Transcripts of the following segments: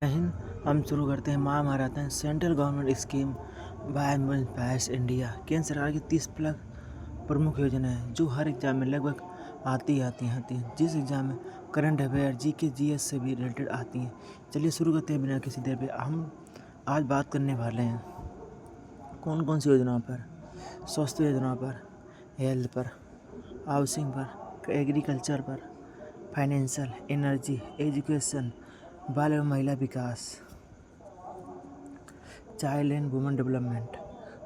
हिंद। हम शुरू करते हैं Mahabharat central government scheme by पैस इंडिया। केंद्र सरकार की 30+ प्रमुख योजनाएं हैं जो हर एग्जाम में लगभग आती हैं। जिस एग्जाम में करंट अफेयर जीके जीएस से भी रिलेटेड आती हैं। चलिए शुरू करते हैं बिना किसी देर पे। हम आज बात करने वाले हैं कौन कौन सी योजनाओं पर। स्वास्थ्य योजनाओं पर, हेल्थ पर, हाउसिंग पर, एग्रीकल्चर पर, फाइनेंशियल, एनर्जी, एजुकेशन, बाल एवं महिला विकास, चाइल्ड एंड वुमेन डेवलपमेंट,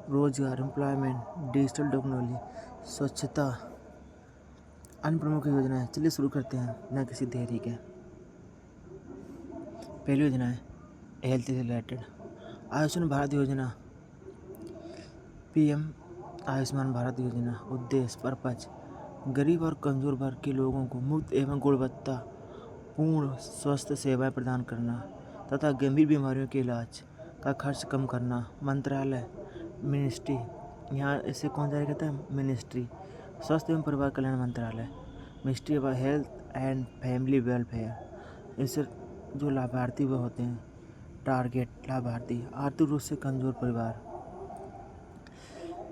रोजगार, एम्प्लॉयमेंट, डिजिटल टेक्नोलॉजी, स्वच्छता, अन्य प्रमुख योजनाएं। चलिए शुरू करते हैं बिना किसी देरी के। पहली योजना है हेल्थ से रिलेटेड आयुष्मान भारत योजना। पीएम आयुष्मान भारत योजना उद्देश्य पर्पज गरीब और कमजोर वर्ग के लोगों को मुफ्त एवं गुणवत्ता पूर्ण स्वास्थ्य सेवाएं प्रदान करना तथा गंभीर बीमारियों के इलाज का खर्च कम करना। मंत्रालय मिनिस्ट्री, यहाँ इसे कौन जारी करता है? मिनिस्ट्री, स्वास्थ्य एवं परिवार कल्याण मंत्रालय, ministry of health and family welfare. इससे जो लाभार्थी वो होते हैं टारगेट लाभार्थी आर्थिक रूप से कमजोर परिवार।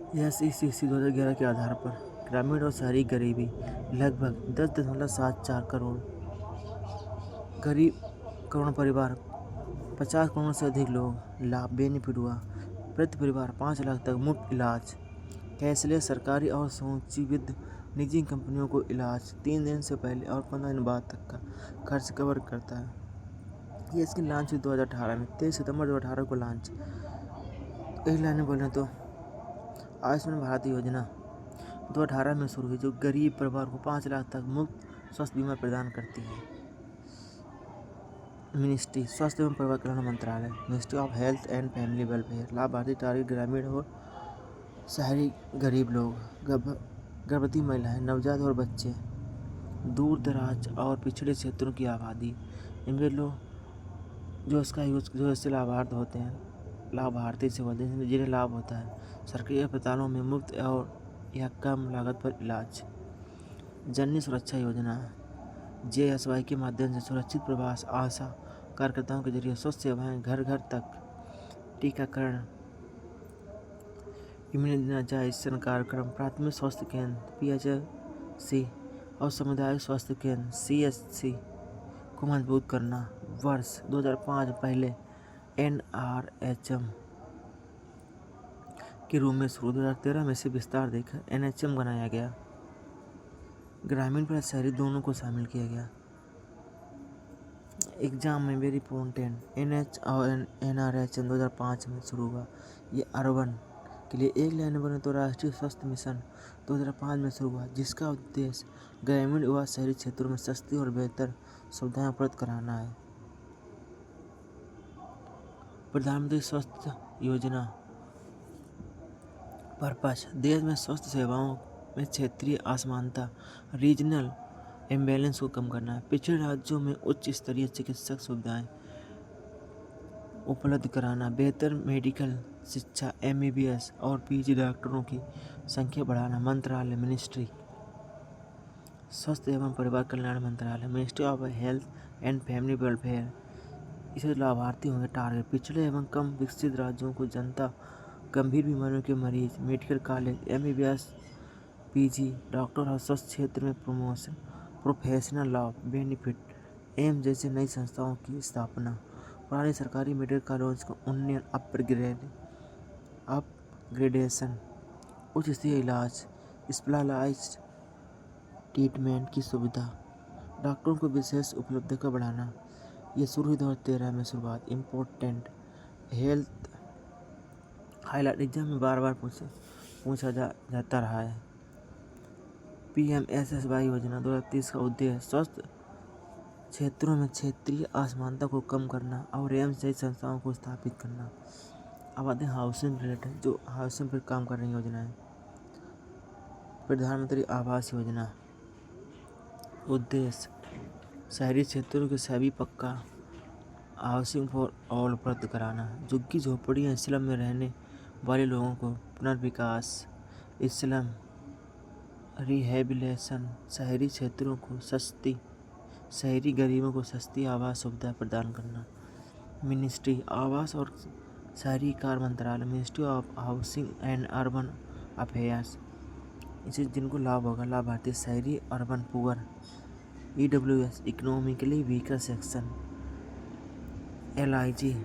SECC 2011 के आधार पर ग्रामीण और शहरी गरीबी लगभग 10.74 करोड़ करोड़ परिवार 50 करोड़ से अधिक लोग लाभ बेनिफिट हुआ। प्रति परिवार 5 लाख तक मुफ्त इलाज। कैशलेस सरकारी और सूचीबद्ध निजी कंपनियों को इलाज 3 दिन से पहले और 15 दिन बाद तक का खर्च कवर करता है। ये इसकी लॉन्च हुई 2018 में, 23 सितंबर 2018 को लॉन्च। एक लाइन में बोलें तो आयुष्मान भारत योजना 2018 में शुरू हुई जो गरीब परिवार को 5 लाख तक मुफ्त स्वास्थ्य बीमा प्रदान करती है। मिनिस्ट्री स्वास्थ्य एवं परिवार कल्याण मंत्रालय, ministry of health and family welfare. लाभार्थी टारगेट ग्रामीण और शहरी गरीब लोग, गर्भवती महिलाएं, नवजात और बच्चे, दूर दराज और पिछड़े क्षेत्रों की आबादी। इनमें लोग जो इसका यूज जो इससे लाभार्थी होते हैं लाभार्थी से होते हैं जिन्हें लाभ होता है सरकारी अस्पतालों में मुफ्त और या कम लागत पर इलाज। जननी सुरक्षा योजना JSY के माध्यम से सुरक्षित प्रवास आशा कार्यकर्ताओं के जरिए स्वास्थ्य सेवाएं घर घर तक, टीकाकरण, इम्यूनाइजेशन कार्यक्रम, प्राथमिक स्वास्थ्य केंद्र PHC और सामुदायिक स्वास्थ्य केंद्र CHC को मजबूत करना। वर्ष 2005 पहले NRHM के रूप में शुरू, 2013 में से विस्तार देकर NHM बनाया गया। ग्रामीण पर शहरी दोनों को शामिल किया गया। एग्जाम में वेरी इंपॉर्टेंट NH और NRHM 2005 में शुरू हुआ। ये अर्बन के लिए एक लाइन बने तो राष्ट्रीय स्वास्थ्य मिशन 2005 में शुरू हुआ जिसका उद्देश्य ग्रामीण व शहरी क्षेत्रों में सस्ती और बेहतर सुविधाएं उपलब्ध कराना है। प्रधानमंत्री स्वास्थ्य योजना पर्पज देश में स्वास्थ्य सेवाओं में क्षेत्रीय असमानता रीजनल इम्बैलेंस को कम करना है। पिछड़े राज्यों में उच्च स्तरीय चिकित्सक सुविधाएं उपलब्ध कराना, बेहतर मेडिकल शिक्षा MBBS और PG डॉक्टरों की संख्या बढ़ाना। मंत्रालय मिनिस्ट्री स्वास्थ्य एवं परिवार कल्याण मंत्रालय, ministry of health and family welfare. इसे लाभार्थी होंगे टारगेट पिछड़े एवं कम विकसित राज्यों को जनता, गंभीर बीमारियों के मरीज, medical college, MBBS PG doctor और स्वास्थ्य क्षेत्र में promotion, professional law benefit, AIIMS जैसे नई संस्थाओं की स्थापना। पुरानी सरकारी मेडिकल कॉलेज को उन्नयन, अपग्रेडेशन, उच्च स्तरीय इलाज, स्पेशलाइज्ड ट्रीटमेंट की सुविधा, डॉक्टरों को विशेष उपलब्धता बढ़ाना। ये शुरू हुई 2013 में शुरुआत। इम्पोर्टेंट हेल्थ हाईलाइट एग्जाम में बार बार पूछा जाता रहा है। PMSSY योजना 2030 का उद्देश्य स्वास्थ्य क्षेत्रों में क्षेत्रीय असमानता को कम करना और एम्स जैसी संस्थाओं को स्थापित करना। अब आते हैं हाउसिंग रिलेटेड जो हाउसिंग पर काम कर रही योजनाएं। प्रधानमंत्री आवास योजना उद्देश्य शहरी क्षेत्रों के सभी पक्का हाउसिंग फॉर ऑल उपलब्ध कराना। झुग्गी झोपड़ियाँ स्लम में रहने वाले लोगों को पुनर्विकास, स्लम रिहेबिलिटेशन, शहरी क्षेत्रों को शहरी गरीबों को सस्ती आवास सुविधा प्रदान करना। मिनिस्ट्री आवास और शहरी कार्य मंत्रालय, ministry of housing and urban affairs, इसे जिनको लाभ होगा, लाभार्थी शहरी urban poor, EWS economically weaker section, LIG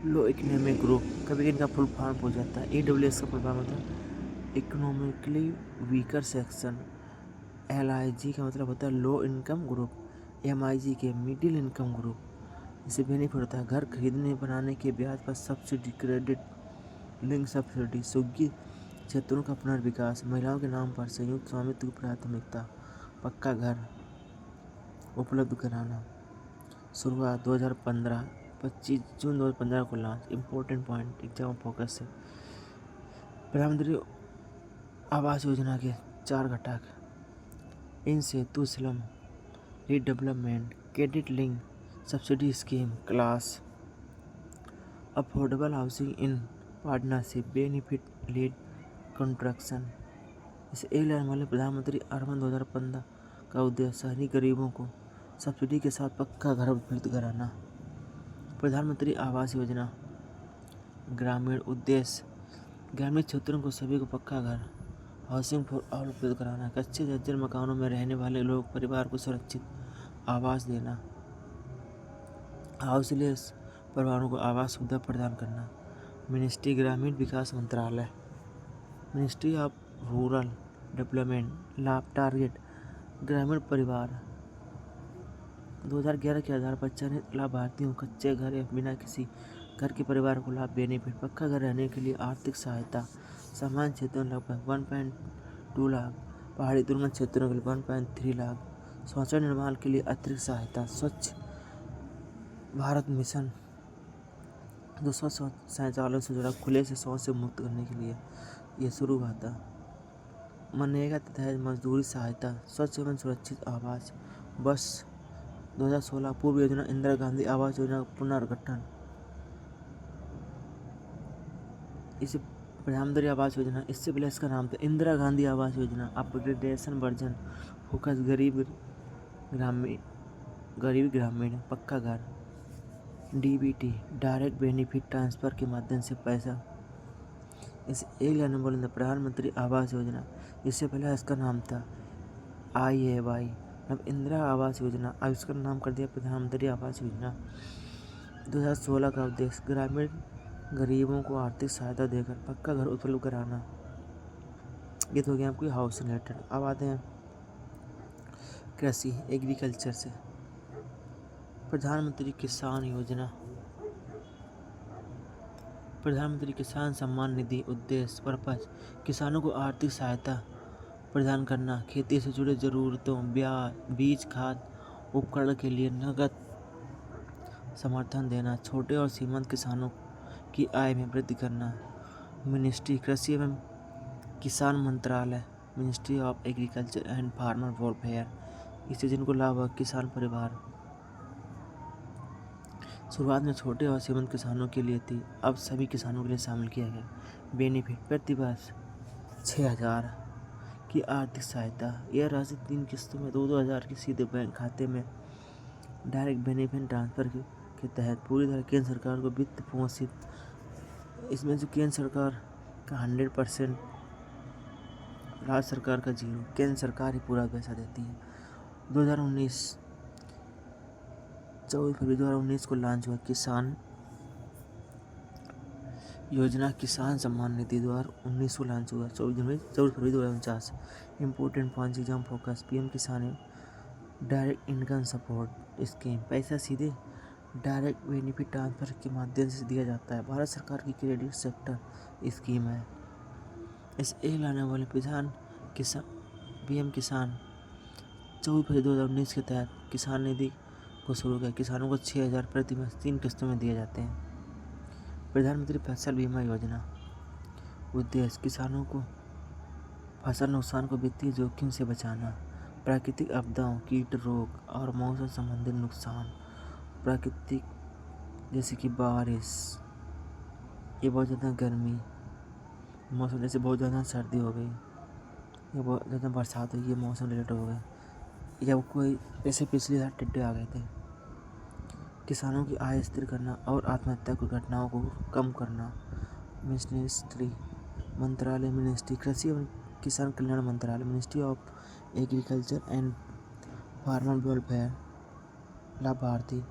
low economic group, कभी इनका फुल फॉर्म हो जाता है। EWS का फुल फॉर्म होता है इकोनॉमिकली वीकर सेक्शन, LIG का मतलब होता है लो इनकम ग्रुप, MIG के मिडिल इनकम ग्रुप। इससे बेनिफिट होता है घर खरीदने बनाने के ब्याज पर सब्सिडी, क्रेडिट लिंक सब्सिडी, सुग्गी क्षेत्रों का पुनर्विकास, महिलाओं के नाम पर संयुक्त स्वामित्व की प्राथमिकता, पक्का घर उपलब्ध कराना। शुरुआत 2015, 25 जून 2015 को launch. Important point exam focus है। प्रधानमंत्री आवास योजना के 4 घटक, in situ slum redevelopment, credit link subsidy scheme, class affordable housing in partnership, benefit lead construction. इसे एक लाइन वाले प्रधानमंत्री अर्बन 2015 का उद्देश्य शहरी गरीबों को सब्सिडी के साथ पक्का घर उपलब्ध कराना। प्रधानमंत्री आवास योजना ग्रामीण उद्देश्य ग्रामीण क्षेत्रों को सभी को पक्का घर, हाउसिंग फॉर ऑल उपलब्ध कराना। कच्चे जर्जर मकानों में रहने वाले लोग परिवार को सुरक्षित आवास देना। हाउसलेस परिवारों को आवास सुविधा प्रदान करना। मिनिस्ट्री ग्रामीण विकास मंत्रालय, मिनिस्ट्री ऑफ रूरल डेवलपमेंट, लाभ टारगेट ग्रामीण परिवार 2011 के आधार पर चयनित लाभार्थियों कच्चे घर या बिना किसी घर के परिवार को लाभ, बेनिफिट पक्का घर रहने के लिए आर्थिक सहायता, सामान्य क्षेत्रों में लगभग 1.2 लाख, पहाड़ी दुर्गम क्षेत्रों के लिए 1.3 लाख, शौचालय निर्माण के लिए अतिरिक्त सहायता। स्वच्छ भारत मिशन 200 शौचालयों से जुड़ा खुले से शौच से मुक्त करने के लिए ये शुरू हुआ था। मनरेगा के तहत मजदूरी सहायता, स्वच्छ एवं सुरक्षित आवास, बस 2016 पूर्व योजना इंदिरा गांधी आवास योजना का पुनर्गठन। इसे प्रधानमंत्री आवास योजना, इससे पहले इसका नाम था Indira Gandhi Awas Yojana, upgradation version, focus गरीब ग्रामीण पक्का घर, DBT डायरेक्ट बेनिफिट ट्रांसफ़र के माध्यम से पैसा। इसे एक लाइन में बोलेंगे प्रधानमंत्री आवास योजना, इससे पहले इसका नाम था IAY, अब इंदिरा आवास योजना, अब इसका नाम कर दिया प्रधानमंत्री आवास योजना। 2016 का उद्देश्य ग्रामीण गरीबों को आर्थिक सहायता देकर पक्का घर उपलब्ध कराना। ये तो हो गया आपकी हाउस रिलेटेड। अब आते हैं कृषि एग्रीकल्चर से। प्रधानमंत्री किसान योजना, प्रधानमंत्री किसान सम्मान निधि उद्देश्य पर्पज किसानों को आर्थिक सहायता प्रदान करना, खेती से जुड़े जरूरतों, ब्याज, बीज, खाद, उपकरण के लिए नगद समर्थन देना, छोटे और सीमांत किसानों की आय में वृद्धि करना। मिनिस्ट्री कृषि एवं किसान मंत्रालय, ministry of agriculture and farmer welfare, इससे जिनको लाभ हुआ किसान परिवार। शुरुआत में छोटे और सीमांत किसानों के लिए थी, अब सभी किसानों के लिए शामिल किया गया। बेनिफिट प्रति वर्ष 6,000 की आर्थिक सहायता, यह राशि 3 किस्तों में 2-2 हज़ार की सीधे बैंक खाते में डायरेक्ट बेनिफिट ट्रांसफ़र के तहत पूरी तरह केंद्र सरकार को वित्त पोषित। इसमें जो केंद्र सरकार का 100%, राज्य सरकार का 0, केंद्र सरकार ही पूरा पैसा देती है। 2019 14 फरवरी 2019 को लॉन्च हुआ किसान योजना, किसान सम्मान निधि 2019 को लॉन्च हुआ। 14 फरवरी 2049। Important points exam focus, PM किसान डायरेक्ट इनकम सपोर्ट स्कीम, पैसा सीधे डायरेक्ट बेनिफिट ट्रांसफ़र के माध्यम से दिया जाता है, भारत सरकार की क्रेडिट सेक्टर स्कीम है। इस एक लाने वाले PM किसान 14 फरवरी 2019 के तहत किसान निधि को शुरू किया। किसानों को 6,000 प्रति माह 3 किस्तों में दिए जाते हैं। प्रधानमंत्री फसल बीमा योजना उद्देश्य किसानों को फसल नुकसान को वित्तीय जोखिम से बचाना, प्राकृतिक आपदाओं, कीट रोग और मौसम संबंधित नुकसान, प्राकृतिक जैसे कि बारिश, ये बहुत ज़्यादा गर्मी, मौसम जैसे बहुत ज़्यादा सर्दी हो गई या बहुत ज़्यादा बरसात हुई, ये मौसम रिलेटेड हो गए, या कोई जैसे पिछले साल टिड्डे आ गए थे, किसानों की आय स्थिर करना और आत्महत्या की घटनाओं को कम करना। मिनिस्ट्री मंत्रालय मिनिस्ट्री कृषि एवं किसान कल्याण मंत्रालय ministry of agriculture and farmer welfare. लाभार्थी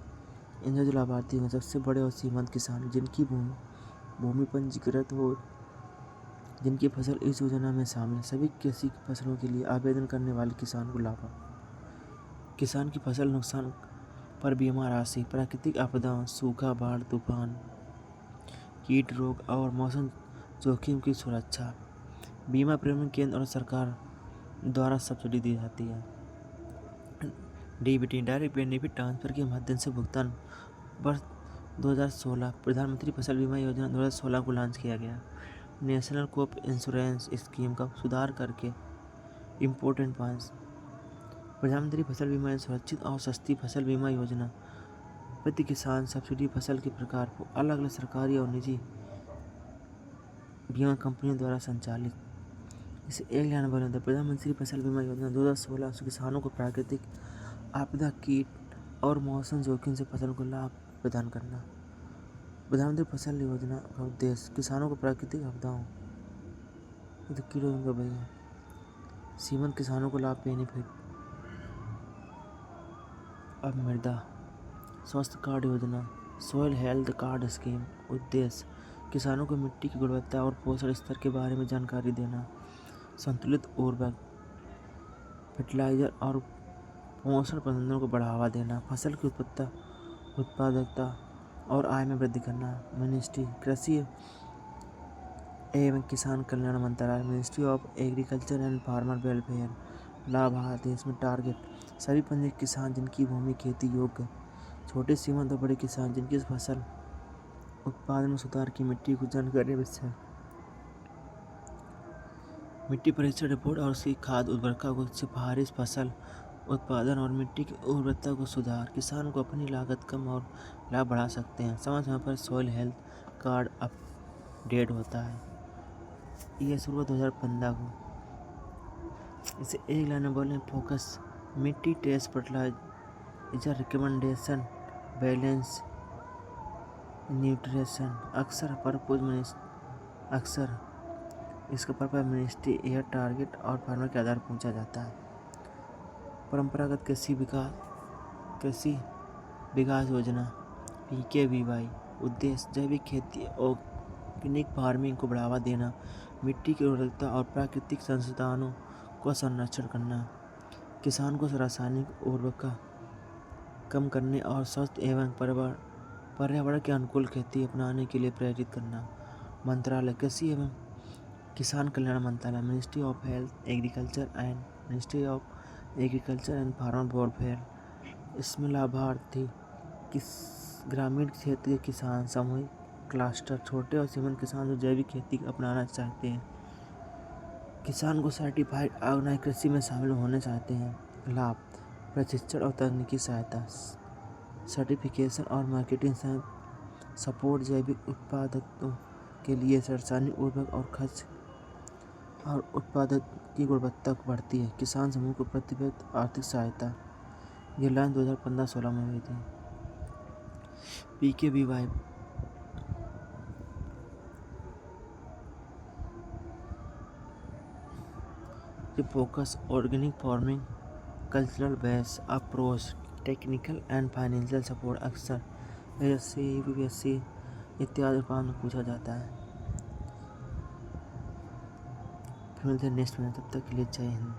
इनसे जो लाभार्थी हैं सबसे बड़े और सीमांत किसान जिनकी भूमि पंजीकृत हो, जिनकी फसल इस योजना में शामिल। सभी कृषि फसलों के लिए आवेदन करने वाले किसान को लाभ। किसान की फसल नुकसान पर बीमा राशि, प्राकृतिक आपदाओं, सूखा, बाढ़, तूफान, कीट रोग और मौसम जोखिम की सुरक्षा। बीमा प्रीमियम केंद्र और सरकार द्वारा सब्सिडी दी जाती है। डीबीटी डायरेक्ट बेनिफिट ट्रांसफर के माध्यम से भुगतान। वर्ष 2016 प्रधानमंत्री फसल बीमा योजना 2016 को लॉन्च किया गया। नेशनल क्रॉप इंश्योरेंस स्कीम का सुधार करके इम्पोर्टेंट पॉइंट्स। प्रधानमंत्री फसल बीमा सुरक्षित और सस्ती फसल बीमा योजना प्रति किसान सब्सिडी फसल के प्रकार को अलग अलग सरकारी और निजी बीमा कंपनियों द्वारा संचालित। इसे एक लाइन बोले तो प्रधानमंत्री फसल बीमा योजना 2016 किसानों को प्राकृतिक आपदा, कीट और मौसम जोखिम से फसल को लाभ प्रदान करना। प्रधानमंत्री फसल योजना का उद्देश्य किसानों को प्राकृतिक आपदाओं कीटों का भय, सीमांत किसानों को लाभ बेनिफिट। अब मृदा स्वास्थ्य कार्ड योजना, सॉइल हेल्थ कार्ड स्कीम। उद्देश्य किसानों को मिट्टी की गुणवत्ता और पोषण स्तर के बारे में जानकारी देना। संतुलित उर्वरक, फर्टिलाइजर और पोषण प्रबंधन को बढ़ावा देना। फसल की उत्पादकता और आय में वृद्धि करना। मिनिस्ट्री कृषि एवं किसान कल्याण मंत्रालय ministry of agriculture and farmer welfare. लाभार्थी इसमें टारगेट सभी पंजीकृत किसान जिनकी भूमि खेती योग्य, छोटे सीमांत और बड़े किसान जिनकी फसल उत्पादन में सुधार की मिट्टी को जानकारी आवश्यक, मिट्टी परीक्षण रिपोर्ट और उसकी खाद उर्वरता को सिफारिश, फसल उत्पादन और मिट्टी की उर्वरता को सुधार। किसान को अपनी लागत कम और लाभ बढ़ा सकते हैं। समय समय पर सॉइल हेल्थ कार्ड अपडेट होता है। ये शुरू 2015 को। इसे एक लाइन में बोलें फोकस मिट्टी test, fertilizer recommendation, balance nutrition. अक्सर इसका पर्पज मिनिस्ट्री एयर टारगेट और फार्मर के आधार पर पूछा जाता है। परंपरागत कृषि विकास योजना PKVY। उद्देश्य जैविक खेती, ऑर्गेनिक फार्मिंग को बढ़ावा देना, मिट्टी की उर्वरता और प्राकृतिक संसाधनों को संरक्षण करना, किसान को रासायनिक उर्वरक कम करने और स्वस्थ एवं पर्यावरण के अनुकूल खेती अपनाने के लिए प्रेरित करना। मंत्रालय कृषि एवं किसान कल्याण मंत्रालय ministry of health agriculture and farmer welfare. इसमें लाभार्थी ग्रामीण क्षेत्र के किसान, सामूहिक क्लस्टर, छोटे और सीमांत किसान जो जैविक खेती अपनाना चाहते हैं, किसान को सर्टिफाइड ऑर्गेनाइज्ड कृषि में शामिल होने चाहते हैं। लाभ प्रशिक्षण और तकनीकी सहायता, सर्टिफिकेशन और मार्केटिंग सपोर्ट, जैविक उत्पादों के लिए रासायनिक उर्वरक और खर्च और उत्पादक की गुणवत्ता बढ़ती है। किसान समूह को प्रतिबद्ध आर्थिक सहायता। ये लॉन्च 2015-16 में हुई थी। PKVY ये focus organic farming, cultural based approach, technical and financial support. अक्सर ASC, UPSC इत्यादि में पूछा जाता है। फिर मिलते हैं नेक्स्ट में, तब तक के लिए जय हिंद।